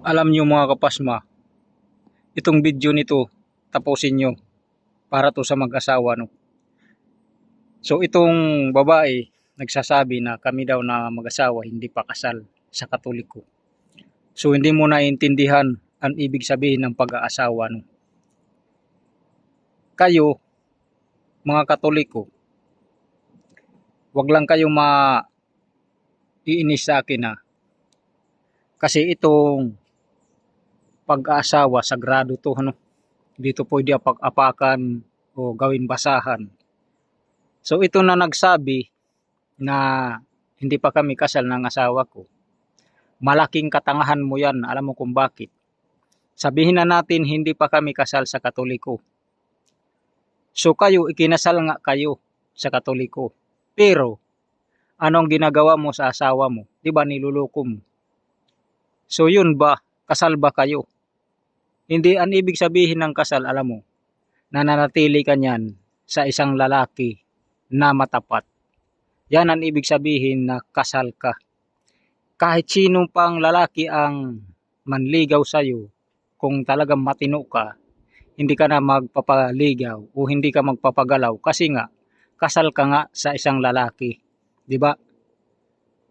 Alam nyo mga kapasma, itong video nito tapusin nyo para to sa mag-asawa, no. So itong babae nagsasabi na kami daw na mag-asawa hindi pa kasal sa Katoliko. So hindi mo naiintindihan ang ibig sabihin ng pag-aasawa, no. Kayo mga Katoliko, wag lang kayo maiinis sa akin, ha. Kasi itong pag-aasawa sagrado to, ano. Dito pwede apag-apakan o gawin basahan. So ito na nagsabi na hindi pa kami kasal ng asawa ko. Malaking katangahan mo yan. Alam mo kung bakit? Sabihin na natin hindi pa kami kasal sa Katoliko. So kayo, ikinasal nga kayo sa Katoliko. Pero anong ginagawa mo sa asawa mo? Di ba niluloko mo? So yun ba? Kasal ba kayo? Hindi, ang ibig sabihin ng kasal, alam mo, nananatili ka niyan sa isang lalaki na matapat. Yan ang ibig sabihin na kasal ka. Kahit sino pang lalaki ang manligaw sa'yo, kung talagang matino ka, hindi ka na magpapaligaw o hindi ka magpapagalaw kasi nga, kasal ka nga sa isang lalaki. Diba?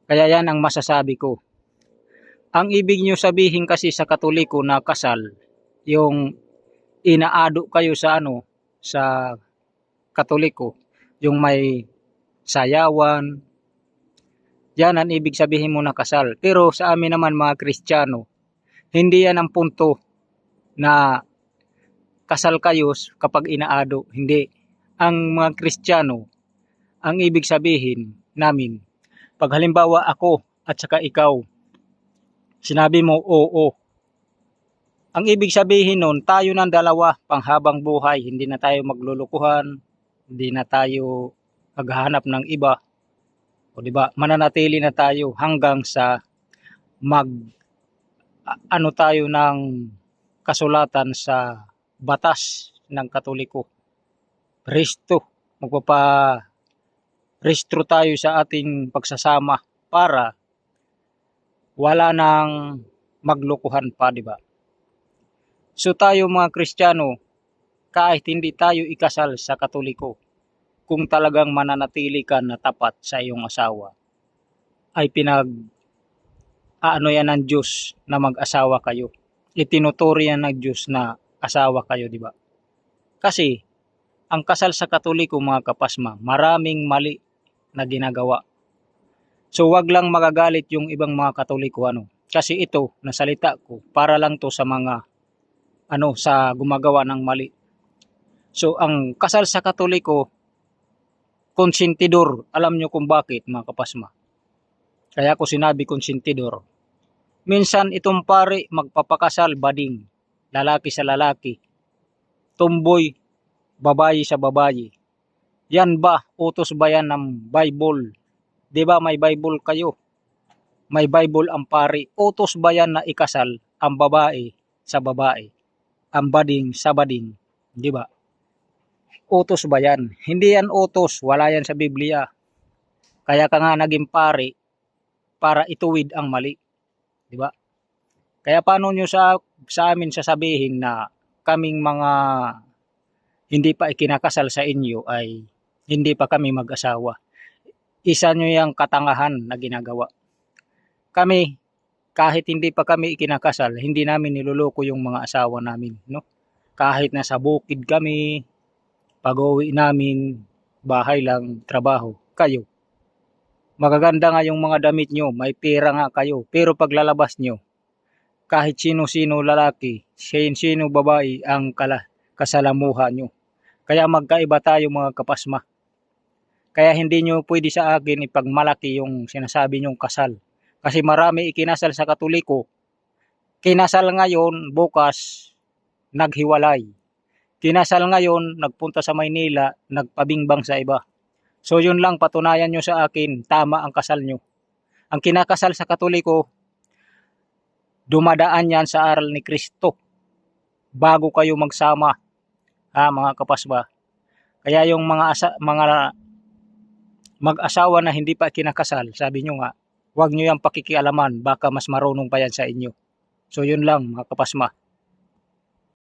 Kaya yan ang masasabi ko. Ang ibig nyo sabihin kasi sa Katoliko na kasal, yung inaado kayo sa sa Katoliko, yung may sayawan, yan ang ibig sabihin mo na kasal. Pero sa amin naman mga Kristiyano, hindi yan ang punto na kasal kayo kapag inaado. Hindi. Ang mga Kristiyano, ang ibig sabihin namin, pag halimbawa ako at saka ikaw, sinabi mo oo, ang ibig sabihin nun, tayo ng dalawa panghabang buhay, hindi na tayo maglulukuhan, hindi na tayo maghahanap ng iba. O di ba? Mananatili na tayo hanggang sa tayo ng kasulatan sa batas ng Katoliko. Restro tayo sa ating pagsasama para wala nang maglukuhan pa, di ba? So tayo mga Kristiyano, kahit hindi tayo ikasal sa Katoliko, kung talagang mananatili ka na tapat sa iyong asawa, ay yan ng Diyos na mag-asawa kayo. Itinuturi yan ng Diyos na asawa kayo, di ba? Kasi ang kasal sa Katoliko mga kapasma, maraming mali na ginagawa. So wag lang magagalit yung ibang mga Katoliko, kasi ito na salita ko para lang to sa mga sa gumagawa ng mali. So ang kasal sa Katoliko, konsentidor. Alam nyo kung bakit mga kapasma? Kaya ko sinabi konsentidor. Minsan itong pare magpapakasal bading, lalaki sa lalaki, tumboy, babayi sa babayi. Yan ba? Utos ba yan ng Bible? Di ba may Bible kayo? May Bible ang pare. Utos ba yan na ikasal ang babae sa babae? Ang bading sa bading, di ba? Utos ba yan? Hindi yan utos, wala yan sa Biblia. Kaya ka nga naging pare para ituwid ang mali, di ba? Kaya paano nyo sa amin sasabihin na kaming mga hindi pa ikinakasal sa inyo ay hindi pa kami mag-asawa? Isa nyo yung katangahan na ginagawa. Kami, kahit hindi pa kami ikinakasal, hindi namin niluloko yung mga asawa namin, no? Kahit nasa bukid kami, pag-uwi namin, bahay lang, trabaho, kayo. Magaganda nga yung mga damit nyo, may pera nga kayo, pero paglalabas nyo, kahit sino-sino lalaki, sino babae ang kasalamuha nyo. Kaya magkaiba tayo mga kapasma. Kaya hindi nyo pwede sa akin ipagmalaki yung sinasabi nyong kasal. Kasi marami ikinasal sa Katoliko, kinasal ngayon, bukas, naghiwalay. Kinasal ngayon, nagpunta sa Maynila, nagpabingbang sa iba. So yun lang, patunayan nyo sa akin, tama ang kasal nyo. Ang kinakasal sa Katoliko, dumadaan yan sa aral ni Kristo bago kayo magsama, mga kapasba. Kaya yung mga mag-asawa na hindi pa kinakasal, sabi nyo nga, huwag nyo yung pakikialaman, baka mas marunong pa yan sa inyo. So yun lang mga kapasma.